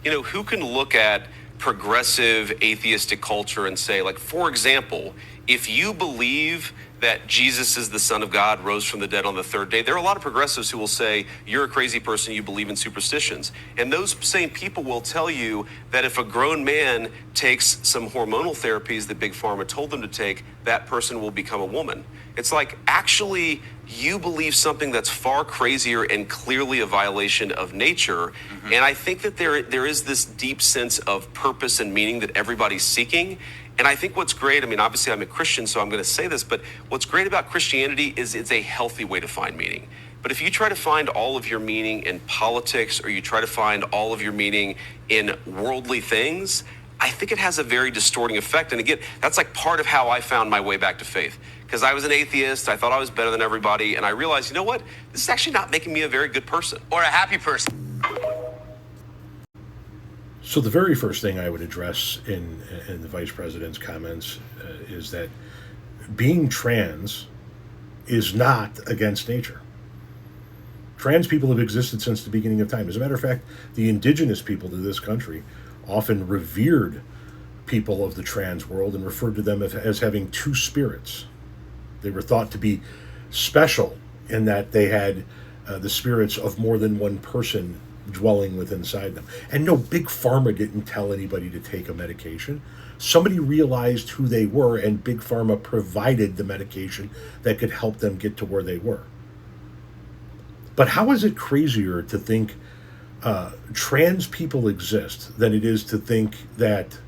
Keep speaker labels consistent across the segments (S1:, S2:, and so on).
S1: who can look at progressive atheistic culture and say, like, for example, if you believe that Jesus is the Son of God, rose from the dead on the third day, there are a lot of progressives who will say, you're a crazy person, you believe in superstitions. And those same people will tell you that if a grown man takes some hormonal therapies that Big Pharma told them to take, that person will become a woman. It's like, actually, you believe something that's far crazier and clearly a violation of nature. Mm-hmm. And I think that there is this deep sense of purpose and meaning that everybody's seeking. And I think what's great, I mean, obviously I'm a Christian, so I'm going to say this, but what's great about Christianity is it's a healthy way to find meaning. But if you try to find all of your meaning in politics, or you try to find all of your meaning in worldly things, I think it has a very distorting effect. And again, that's like part of how I found my way back to faith. Because I was an atheist, I thought I was better than everybody, and I realized, you know what? This is actually not making me a very good person.
S2: Or a happy person.
S3: So the very first thing I would address in the vice president's comments is that being trans is not against nature. Trans people have existed since the beginning of time. As a matter of fact, the indigenous people to this country often revered people of the trans world and referred to them as having two spirits. They were thought to be special in that they had the spirits of more than one person dwelling within inside them. And no, Big Pharma didn't tell anybody to take a medication. Somebody realized who they were, and Big Pharma provided the medication that could help them get to where they were. But how is it crazier to think trans people exist than it is to think that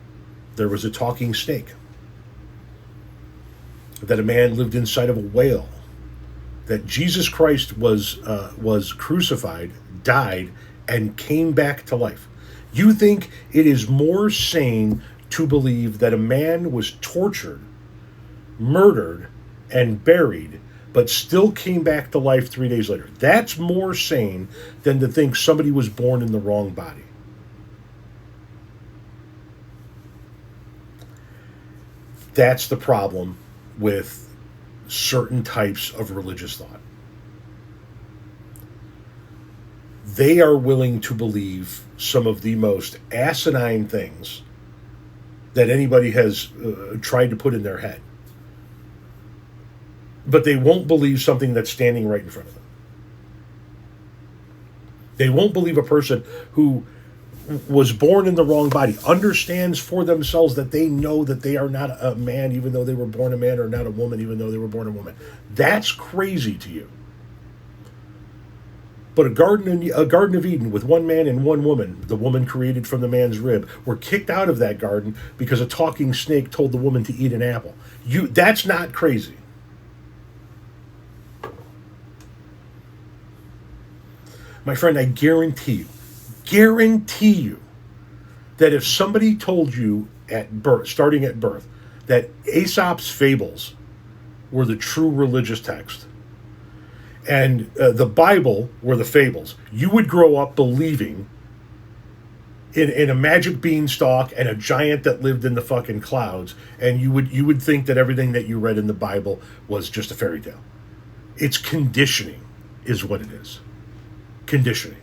S3: there was a talking snake, that a man lived inside of a whale, that Jesus Christ was crucified, died, and came back to life? You think it is more sane to believe that a man was tortured, murdered, and buried, but still came back to life 3 days later? That's more sane than to think somebody was born in the wrong body. That's the problem with certain types of religious thought. They are willing to believe some of the most asinine things that anybody has tried to put in their head. But they won't believe something that's standing right in front of them. They won't believe a person who was born in the wrong body, understands for themselves that they know that they are not a man even though they were born a man, or not a woman even though they were born a woman. That's crazy to you. But a Garden of Eden with one man and one woman, the woman created from the man's rib, were kicked out of that garden because a talking snake told the woman to eat an apple. That's not crazy. My friend, I guarantee you that if somebody told you at birth, starting at birth, that Aesop's fables were the true religious text, and the Bible were the fables, you would grow up believing in a magic beanstalk and a giant that lived in the fucking clouds, and you would think that everything that you read in the Bible was just a fairy tale. It's conditioning, is what it is. Conditioning.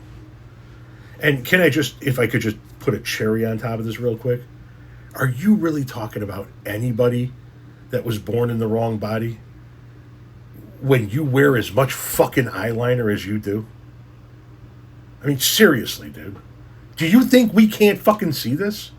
S3: And if I could just put a cherry on top of this real quick, are you really talking about anybody that was born in the wrong body when you wear as much fucking eyeliner as you do? I mean, seriously, dude. Do you think we can't fucking see this?